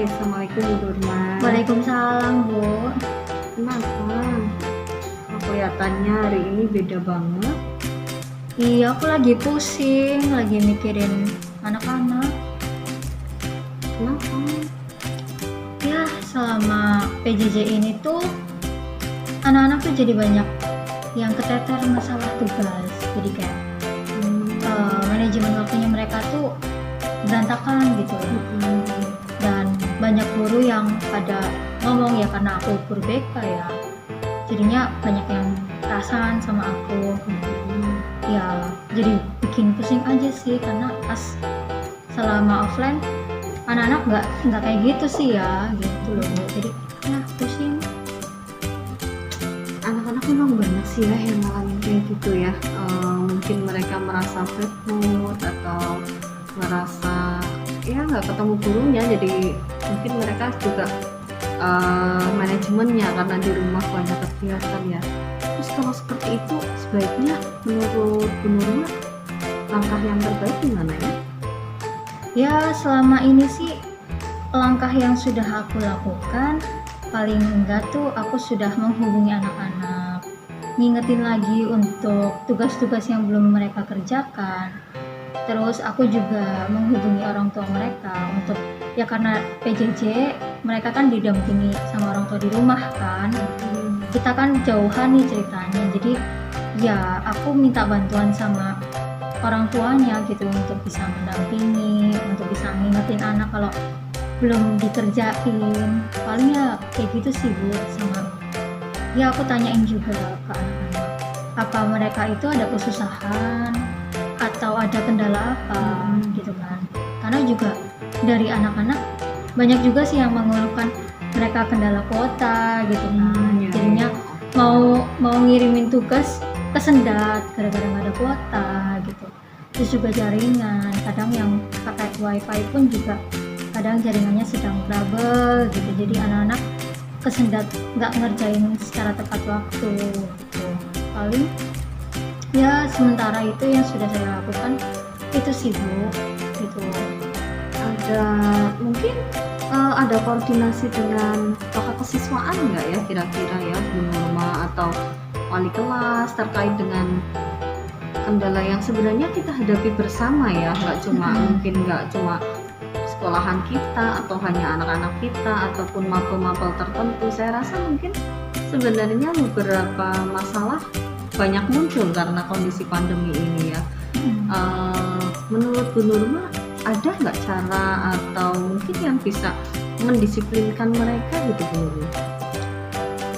Assalamualaikum Bu Nurma. Waalaikumsalam, Bu. Kenapa? Kelihatannya hari ini beda banget. Iya, aku lagi pusing, lagi mikirin anak-anak. Kenapa? Ya, selama PJJ ini tuh anak-anak tuh jadi banyak yang keteter masalah tugas. Jadi kayak manajemen waktunya mereka tuh berantakan gitu. Dan banyak guru yang pada ngomong, ya karena aku guru BK ya, jadinya banyak yang kerasan sama aku. Ya jadi bikin pusing aja sih, karena pas selama offline anak-anak nggak kayak gitu sih ya, gitu loh. Jadi ya pusing. Anak-anak memang banyak sih ya yang ngalamin kayak gitu ya. Mungkin mereka merasa bad mood atau merasa ya nggak ketemu gurunya, jadi mungkin mereka juga manajemennya karena di rumah banyak kegiatan ya. Terus kalau seperti itu sebaiknya menurut Bu Nurma langkah yang terbaik gimana ya? Ya selama ini sih langkah yang sudah aku lakukan, paling enggak tuh aku sudah menghubungi anak-anak, ngingetin lagi untuk tugas-tugas yang belum mereka kerjakan. Terus aku juga menghubungi orang tua mereka untuk, ya karena PJJ mereka kan didampingi sama orang tua di rumah kan. Kita kan jauhan nih ceritanya, jadi ya aku minta bantuan sama orang tuanya gitu untuk bisa mendampingi, untuk bisa ngingetin anak kalau belum dikerjain. Paling ya kayak gitu sih Bu. Sama ya aku tanyain juga ke anak-anak, apa mereka itu ada kesusahan atau ada kendala apa gitu kan. Karena juga dari anak-anak banyak juga sih yang mengeluhkan mereka kendala kuota gitu kan. Jadinya mau ngirimin tugas kesendat gara-gara nggak ada kuota gitu. Terus juga jaringan, kadang yang pakai wifi pun juga kadang jaringannya sedang trouble gitu. Jadi anak-anak kesendat nggak ngerjain secara tepat waktu gitu. Paling ya sementara itu yang sudah saya lakukan itu sih Bu gitu. Ada mungkin ada koordinasi dengan kakak kesiswaan nggak ya kira-kira ya Bu Nurma atau wali kelas terkait dengan kendala yang sebenarnya kita hadapi bersama ya, mungkin nggak cuma sekolahan kita atau hanya anak-anak kita ataupun mapel-mapel tertentu. Saya rasa mungkin sebenarnya beberapa masalah banyak muncul karena kondisi pandemi ini ya. Menurut Bu Nurma ada nggak cara atau mungkin yang bisa mendisiplinkan mereka gitu Bu Nurma?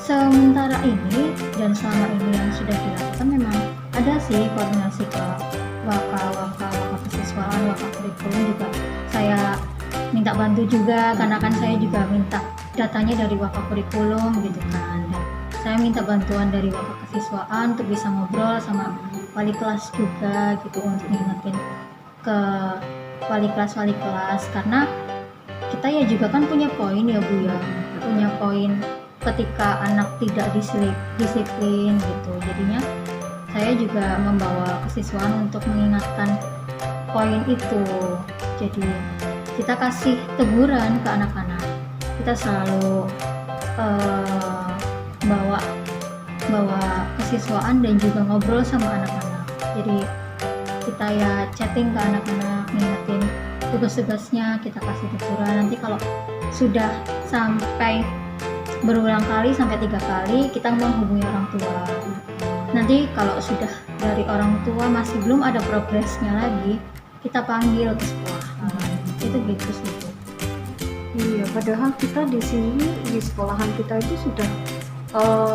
Sementara ini dan selama ini yang sudah dilakukan memang ada sih koordinasi ke waka kesiswaan, waka kurikulum juga saya minta bantu juga, karena kan saya juga minta datanya dari waka kurikulum gitu kan. Dan saya minta bantuan dari waka kesiswaan untuk bisa ngobrol sama wali kelas juga gitu, untuk ngingetin ke wali kelas karena kita ya juga kan punya poin ya Bu ya, punya poin ketika anak tidak disiplin gitu. Jadinya saya juga membawa kesiswaan untuk mengingatkan poin itu. Jadi kita kasih teguran ke anak-anak, kita selalu bawa kesiswaan dan juga ngobrol sama anak-anak. Jadi kita ya chatting ke anak-anak, ngingetin tugas-tugasnya, kita kasih teguran. Nanti kalau sudah sampai berulang kali sampai 3 kali, kita menghubungi orang tua. Nanti kalau sudah dari orang tua masih belum ada progresnya lagi, kita panggil ke sekolah. Itu gitu sih. Iya, padahal kita di sini di sekolahan kita itu sudah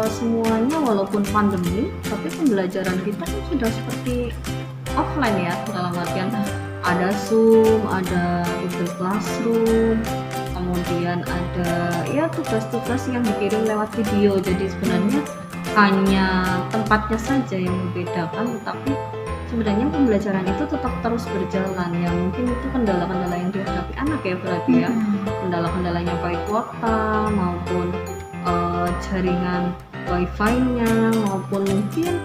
semuanya walaupun pandemi, tapi pembelajaran kita kan sudah seperti offline ya, dalam artian ada Zoom, ada Google Classroom, kemudian ada ya tugas-tugas yang dikirim lewat video. Jadi sebenarnya hanya tempatnya saja yang membedakan, tetapi sebenarnya pembelajaran itu tetap terus berjalan. Ya mungkin itu kendala-kendala yang dihadapi anak ya berarti ya, kendala-kendalanya baik kuota maupun jaringan wifi-nya, maupun mungkin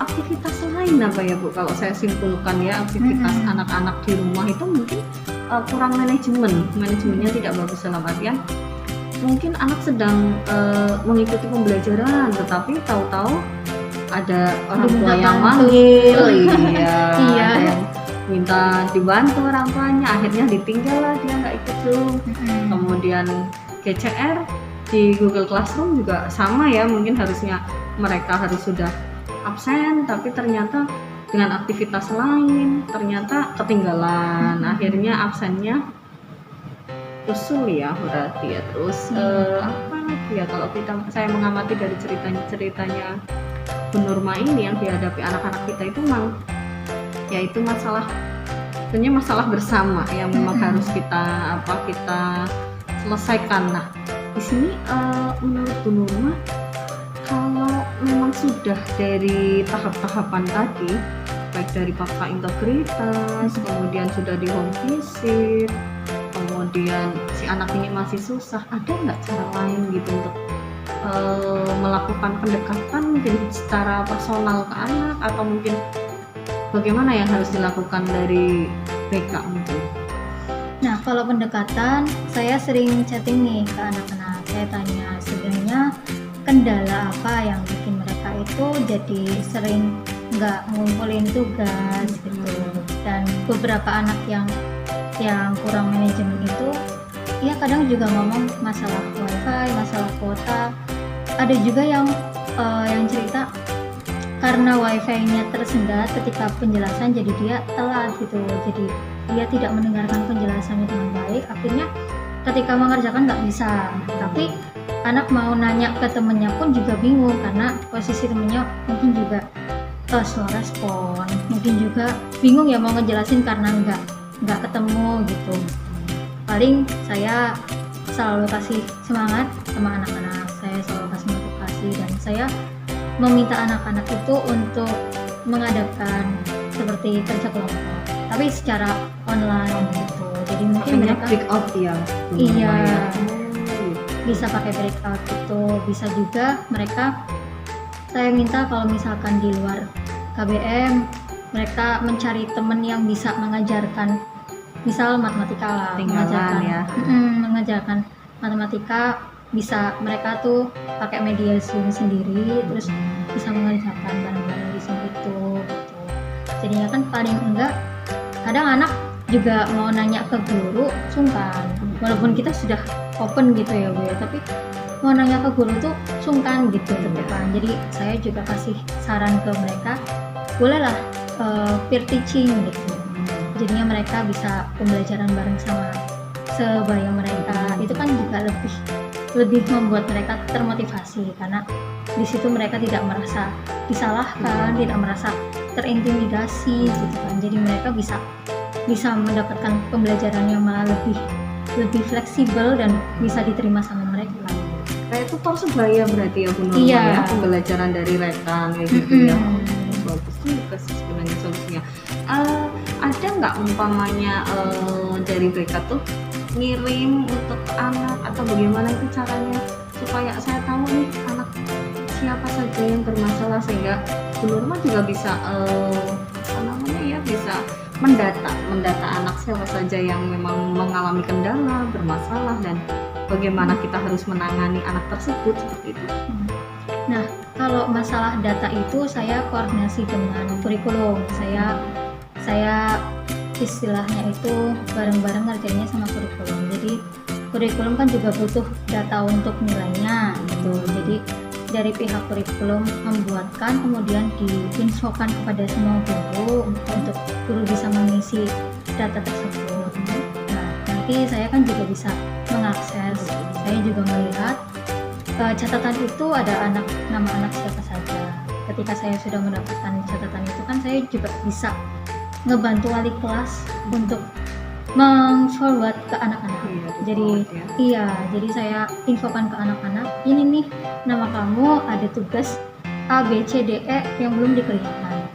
aktivitas lain apa ya Bu, kalau saya simpulkan ya, aktivitas anak-anak di rumah itu mungkin kurang manajemennya tidak bagus, dalam artian mungkin anak sedang mengikuti pembelajaran tetapi tahu-tahu ada orang tua yang manggil, iya, ada yang minta dibantu orang tuanya, akhirnya ditinggal lah, dia nggak ikut Zoom. Kemudian GCR di Google Classroom juga sama ya, mungkin harusnya mereka harus sudah absen tapi ternyata dengan aktivitas lain ternyata ketinggalan, akhirnya absennya usul ya berarti ya. Terus apa lagi ya, kalau saya mengamati dari ceritanya Bu Nurma ini, yang dihadapi anak-anak kita itu memang yaitu sebenarnya masalah bersama yang memang harus kita selesaikan. Nah di sini menurut Bu Nurma, kalau memang sudah dari tahap-tahapan tadi, baik dari fakta integritas, kemudian sudah di home visit, kemudian si anak ini masih susah, ada nggak cara lain gitu untuk melakukan pendekatan mungkin secara personal ke anak, atau mungkin bagaimana yang harus dilakukan dari BK mungkin? Nah, kalau pendekatan, saya sering chatting nih ke anak-anak. Saya tanya sebenarnya kendala apa yang bikin mereka itu jadi sering nggak ngumpulin tugas gitu. Dan beberapa anak yang kurang manajemen itu, ya kadang juga ngomong masalah wifi, masalah kuota. Ada juga yang cerita karena wifi-nya tersendat ketika penjelasan, jadi dia telat gitu. Jadi dia tidak mendengarkan penjelasannya dengan baik, akhirnya ketika mengerjakan nggak bisa. Tapi anak mau nanya ke temennya pun juga bingung, karena posisi temennya mungkin juga slow respon, mungkin juga bingung ya mau ngejelasin karena nggak ketemu gitu. Paling saya selalu kasih semangat sama anak-anak, saya selalu kasih motivasi, dan saya meminta anak-anak itu untuk mengadakan seperti kerja kelompok, tapi secara online gitu. Jadi mungkin mereka breakout ya. Iya, bisa pakai breakout gitu. Bisa juga mereka, saya minta kalau misalkan di luar KBM mereka mencari teman yang bisa mengajarkan, misal matematika lah, mengajarkan matematika, bisa mereka tuh pakai media Zoom sendiri, terus bisa mengerjakan bareng-bareng di Zoom itu gitu. Jadinya kan paling enggak, kadang anak juga mau nanya ke guru sungkan, walaupun kita sudah open gitu ya Bu ya, tapi mau nanya ke guru tuh sungkan gitu kan. Jadi saya juga kasih saran ke mereka, bolehlah peer teaching gitu. Jadinya mereka bisa pembelajaran bareng sama sebaya mereka, itu kan juga lebih membuat mereka termotivasi, karena di situ mereka tidak merasa disalahkan, tidak merasa terintimidasi gitu kan. Jadi mereka bisa mendapatkan pembelajaran yang malah lebih fleksibel dan bisa diterima sama mereka. Kayak tutor sebaya berarti ya Bu Nurma, ya, pembelajaran dari rekan kayak gitu ya. Bagus juga sih sebenarnya solusinya. Ada nggak umpamanya dari BK tuh ngirim untuk anak, atau bagaimana itu caranya supaya saya tahu nih anak siapa saja yang bermasalah, sehingga Bu Nurma juga bisa bisa mendata anak siapa saja yang memang mengalami kendala, bermasalah, dan bagaimana kita harus menangani anak tersebut seperti itu. Nah, kalau masalah data itu saya koordinasi dengan kurikulum. Saya istilahnya itu bareng-bareng ngerjainnya sama kurikulum. Jadi kurikulum kan juga butuh data untuk nilainya gitu. Jadi dari pihak kurikulum membuatkan, kemudian diinfokan kepada semua guru untuk guru bisa mengisi data tersebut. Nah, nanti saya kan juga bisa mengakses, saya juga melihat catatan itu ada nama anak siapa saja. Ketika saya sudah mendapatkan catatan itu kan saya juga bisa ngebantu wali kelas untuk meng-forward ke anak-anak. Iya, Jadi di-forward ya. iya, jadi saya infokan ke anak-anak, ini nih nama kamu ada tugas A, B, C, D, E yang belum dikerjakan.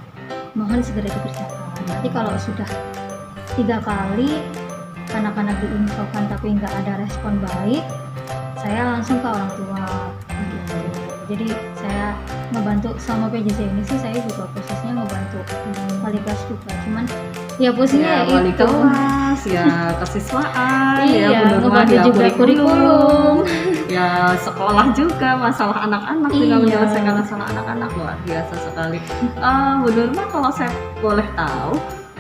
Mohon segera dikerjakan. Nanti kalau sudah 3 kali anak-anak diinfokan tapi nggak ada respon baik, saya langsung ke orang tua gitu. Jadi saya ngebantu selama PJJ ini sih, saya juga posisinya ngebantu wali kelas juga, cuman ya posisinya Ya, wali itu kelas, ya kesiswaan, iya, ya Bu Nurma, ngebantu ya juga kurikulum. ya sekolah juga, masalah anak-anak juga Iya. menyelesaikan masalah anak-anak, luar biasa sekali. Bu Nurma, kalau saya boleh tahu,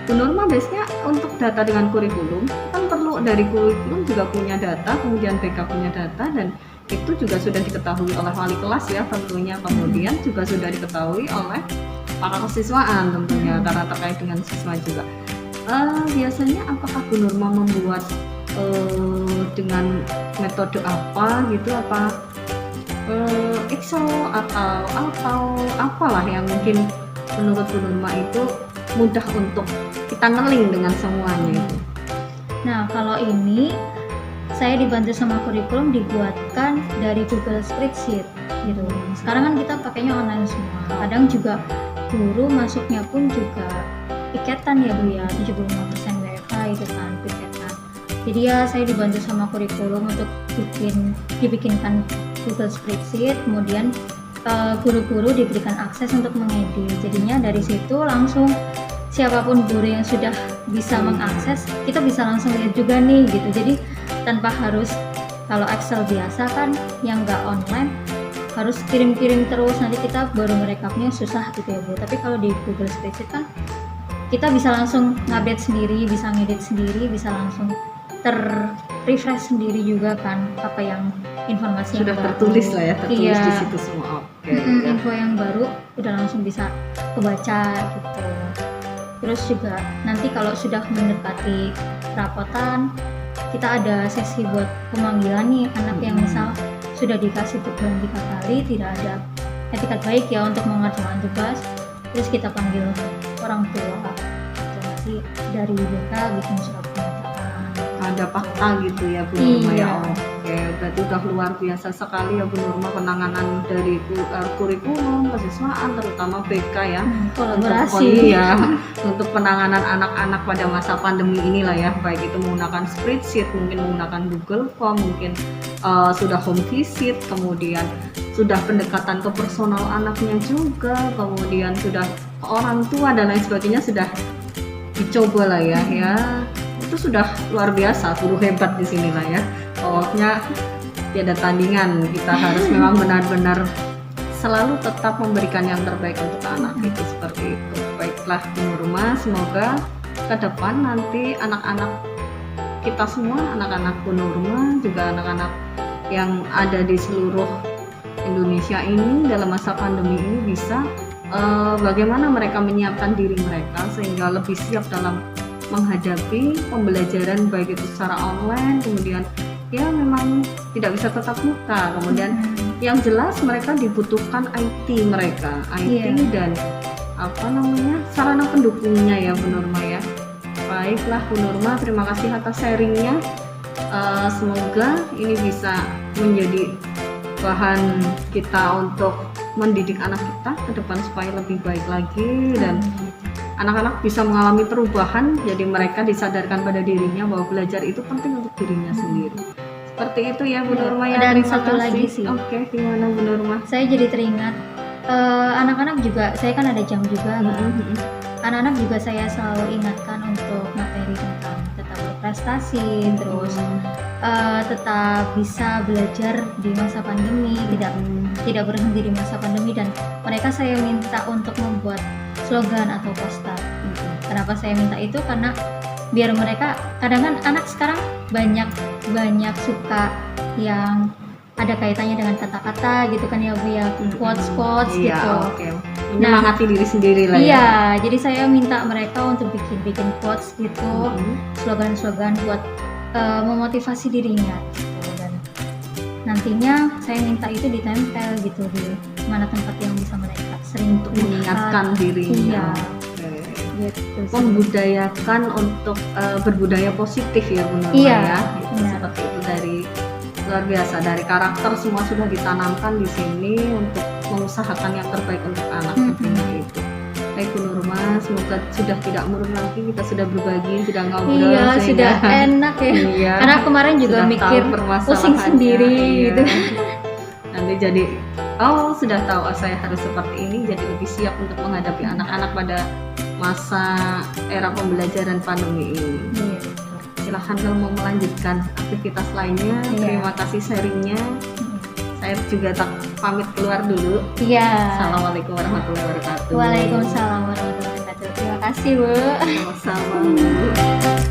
Bu Nurma biasanya untuk data dengan kurikulum kan perlu dari kurikulum juga punya data, kemudian BK punya data, dan itu juga sudah diketahui oleh wali kelas ya tentunya, kemudian juga sudah diketahui oleh para kesiswaan tentunya karena terkait dengan siswa juga. Biasanya apakah Bu Nurma membuat dengan metode apa gitu, apa Excel atau apalah yang mungkin menurut Bu Nurma itu mudah untuk kita ngeling dengan semuanya itu? Nah, kalau ini saya dibantu sama kurikulum dibuatkan dari Google Spreadsheet gitu. Sekarang kan kita pakainya online semua. Kadang juga guru masuknya pun juga piketan ya Bu ya, 75% WFH itu kan piketan. Jadi ya saya dibantu sama kurikulum untuk dibikinkan Google Spreadsheet, kemudian guru-guru diberikan akses untuk mengedit. Jadinya dari situ langsung siapapun guru yang sudah bisa mengakses, kita bisa langsung lihat juga nih gitu. Jadi tanpa harus, kalau Excel biasa kan yang nggak online harus kirim-kirim terus, nanti kita baru merekapnya susah gitu ya Bu. Tapi kalau di Google Spreadsheet kan kita bisa langsung ngupdate sendiri, bisa ngedit sendiri, bisa langsung refresh sendiri juga kan apa yang informasi Sudah yang baru. tertulis lah ya, tertulis Iya. di situ semua. Oke. Info yang baru udah langsung bisa kebaca gitu. Terus juga nanti kalau sudah mendekati rapotan, kita ada sesi buat pemanggilan nih anak yang misal sudah dikasih teguran 3 kali tidak ada etikat baik ya untuk mengerjakan tugas, terus kita panggil orang tua. Nanti dari BK bikin surat pernyataan. Ada fakta gitu ya Bu Nurma ya. Iya. Oke, berarti udah luar biasa sekali ya Bu Nurma penanganan dari kurikulum, kesiswaan, terutama BK ya. Kolaborasi. Untuk penanganan anak-anak pada masa pandemi inilah ya, baik itu menggunakan spreadsheet, mungkin menggunakan Google Form, mungkin sudah home visit, kemudian sudah pendekatan ke personal anaknya juga, kemudian sudah ke orang tua dan lain sebagainya sudah dicoba lah ya. Itu sudah luar biasa, guru hebat di sini lah ya. Pokoknya tiada tandingan, kita harus memang benar-benar selalu tetap memberikan yang terbaik untuk anak itu, seperti itu. Baiklah Bu Nurma, semoga ke depan nanti anak-anak kita semua, anak-anak Bu Nurma juga anak-anak yang ada di seluruh Indonesia ini dalam masa pandemi ini bisa bagaimana mereka menyiapkan diri mereka sehingga lebih siap dalam menghadapi pembelajaran baik itu secara online, kemudian ya memang tidak bisa tatap muka, kemudian yang jelas mereka dibutuhkan IT mereka, IT dan sarana pendukungnya ya Bu Nurma ya. Baiklah Bu Nurma, terima kasih atas sharingnya. Semoga ini bisa menjadi bahan kita untuk mendidik anak kita ke depan supaya lebih baik lagi dan anak-anak bisa mengalami perubahan, jadi mereka disadarkan pada dirinya bahwa belajar itu penting untuk dirinya sendiri. Seperti itu ya Bu Nurma ya. Dan Terima satu kasih. lagi sih. Oke, gimana Bu Nurma? Saya jadi teringat anak-anak juga, saya kan ada jam juga kan. Anak-anak juga saya selalu ingatkan untuk materi tentang tetap berprestasi, terus tetap bisa belajar di masa pandemi, tidak berhenti di masa pandemi, dan mereka saya minta untuk membuat slogan atau poster. Kenapa saya minta itu? Karena biar mereka, kadang kan anak sekarang banyak suka yang ada kaitannya dengan kata-kata gitu kan ya Bu ya, quotes gitu. Oke. Menyemangati diri sendiri lah ya. Iya, jadi saya minta mereka untuk bikin quotes gitu, slogan-slogan buat memotivasi dirinya gitu. Dan nantinya saya minta itu ditempel gitu di mana tempat yang bisa mereka sering Untuk mengingatkan dirinya. Iya, Oke. gitu sih. Membudayakan untuk berbudaya positif ya Bu Nurma Iya, ya. Itu benar. seperti itu dari luar biasa, dari karakter semua sudah ditanamkan di sini untuk mengusahakan yang terbaik untuk anak tentunya itu. Baik Bu Nurma, semoga sudah tidak murung lagi, kita sudah berbagi, sudah ngobrol Iya, sehingga- sudah enak ya. Iya. Karena kemarin juga Sudah mikir tahu permasalahannya, pusing sendiri iya. gitu. Nanti jadi sudah tahu saya harus seperti ini, jadi lebih siap untuk menghadapi anak-anak pada masa era pembelajaran pandemi ini. Iya. Silahkan kalau mau melanjutkan aktivitas lainnya. Iya. Terima kasih sharingnya. Saya juga pamit keluar dulu. Iya. Assalamualaikum warahmatullahi wabarakatuh. Waalaikumsalam warahmatullahi wabarakatuh. Terima kasih, Bu. Sama-sama Bu.